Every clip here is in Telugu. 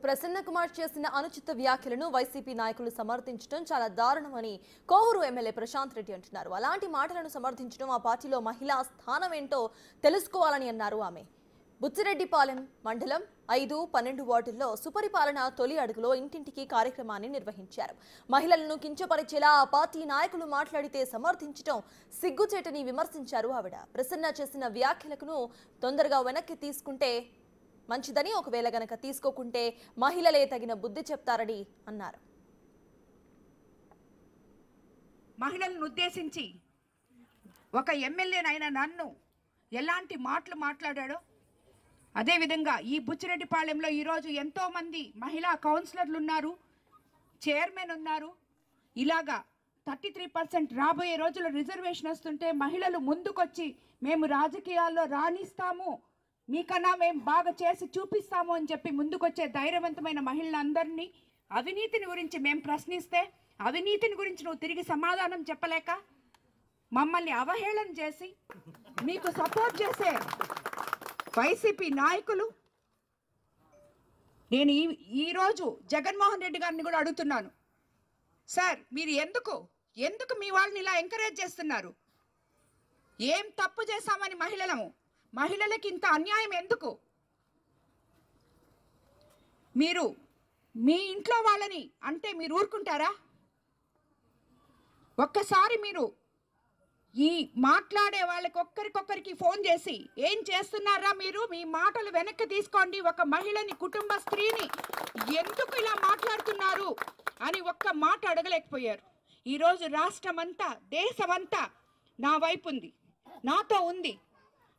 ప్రసన్న కుమార్ చేసిన అనుచిత వ్యాఖ్యలను వైసీపీ నాయకులు సమర్థించడం చాలా దారుణమని కోవూరు ఎమ్మెల్యే ప్రశాంత్ రెడ్డి అంటున్నారు. అలాంటి మాటలను సమర్థించడం ఆ పార్టీలో మహిళా స్థానం ఏంటో తెలుసుకోవాలని అన్నారు ఆమె. బుచ్చిరెడ్డిపాలెం మండలం 5, 12 వార్డుల్లో సుపరిపాలన తొలి అడుగులో ఇంటింటికి కార్యక్రమాన్ని నిర్వహించారు. మహిళలను కించపరిచేలా ఆ పార్టీ నాయకులు మాట్లాడితే సమర్థించడం సిగ్గుచేటని విమర్శించారు ఆవిడ. ప్రసన్న చేసిన వ్యాఖ్యలను తొందరగా వెనక్కి తీసుకుంటే మంచిదని, ఒకవేళ గనక తీసుకోకుంటే మహిళలే తగిన బుద్ధి చెప్తారని అన్నారు. మహిళలను ఉద్దేశించి ఒక ఎమ్మెల్యేనైనా నన్ను ఎలాంటి మాటలు మాట్లాడాడో అదే విధంగా ఈ బుచ్చిరెడ్డిపాలెంలో ఈరోజు ఎంతో మంది మహిళా కౌన్సిలర్లు ఉన్నారు, చైర్మన్ ఉన్నారు. ఇలాగా 33% రాబోయే రోజుల్లో రిజర్వేషన్ వస్తుంటే మహిళలు ముందుకొచ్చి మేము రాజకీయాల్లో రాణిస్తాము, మీకన్నా మేము బాగా చేసి చూపిస్తాము అని చెప్పి ముందుకొచ్చే ధైర్యవంతమైన మహిళలందరినీ అవినీతిని గురించి మేము ప్రశ్నిస్తే అవినీతిని గురించి నువ్వు తిరిగి సమాధానం చెప్పలేక మమ్మల్ని అవహేళన చేసి మీకు సపోర్ట్ చేసే వైసీపీ నాయకులు, నేను ఈరోజు జగన్మోహన్ రెడ్డి గారిని కూడా అడుగుతున్నాను, సార్ మీరు ఎందుకు మీ వాళ్ళని ఇలా ఎంకరేజ్ చేస్తున్నారు? ఏం తప్పు చేశామని మహిళలకి ఇంత అన్యాయం ఎందుకు? మీరు మీ ఇంట్లో వాళ్ళని అంటే మీరు ఊరుకుంటారా? ఒక్కసారి మీరు ఈ మాట్లాడే వాళ్ళకి ఒక్కరికొక్కరికి ఫోన్ చేసి ఏం చేస్తున్నారా మీరు, మీ మాటలు వెనక్కి తీసుకోండి, ఒక మహిళని, కుటుంబ స్త్రీని ఎందుకు ఇలా మాట్లాడుతున్నారు అని ఒక్క మాట అడగలేకపోయారు. ఈరోజు రాష్ట్రమంతా, దేశమంతా నా వైపు ఉంది, నాతో ఉంది.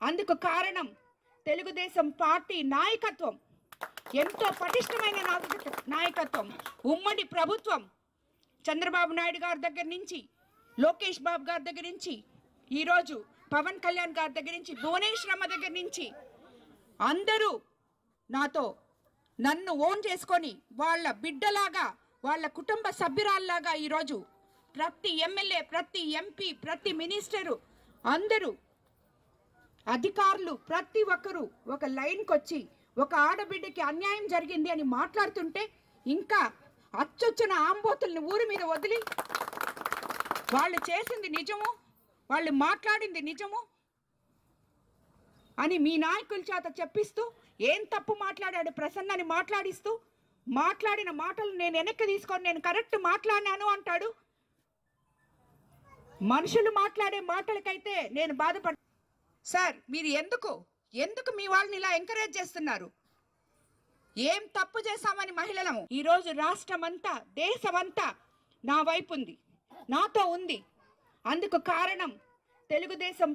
అందుకు కారణం తెలుగుదేశం పార్టీ నాయకత్వం, ఎంతో పటిష్టమైన నాయకత్వం, ఉమ్మడి ప్రభుత్వం. చంద్రబాబు నాయుడు గారి దగ్గర నుంచి, లోకేష్ బాబు గారి దగ్గర నుంచి, ఈరోజు పవన్ కళ్యాణ్ గారి దగ్గర నుంచి, భువనేశ్వరమ్మ దగ్గర నుంచి అందరూ నన్ను ఓన్ చేసుకొని వాళ్ళ బిడ్డలాగా, వాళ్ళ కుటుంబ సభ్యురాల్లాగా ఈరోజు ప్రతి ఎమ్మెల్యే, ప్రతి ఎంపీ, ప్రతి మినిస్టరు, అందరూ అధికారులు ప్రతి ఒక్కరూ ఒక లైన్కి వచ్చి ఒక ఆడబిడ్డకి అన్యాయం జరిగింది అని మాట్లాడుతుంటే ఇంకా అచ్చొచ్చిన ఆంబోతుల్ని ఊరి మీద వదిలి వాళ్ళు చేసింది నిజము, వాళ్ళు మాట్లాడింది నిజము అని మీ నాయకుల చేత చెప్పిస్తూ ఏం తప్పు మాట్లాడాడు ప్రసన్నని మాట్లాడిస్తూ, మాట్లాడిన మాటలు నేను వెనక్కి తీసుకొని నేను కరెక్ట్ మాట్లాడినాను అంటాడు. మనుషులు మాట్లాడే మాటలకైతే నేను బాధపడ. సార్ మీరు ఎందుకు మీ వాళ్ళని ఇలా ఎంకరేజ్ చేస్తున్నారు? ఏం తప్పు చేశామని ఈరోజు రాష్ట్రమంతా, దేశమంతా నా వైపు ఉంది, నాతో ఉంది. అందుకు కారణం తెలుగుదేశం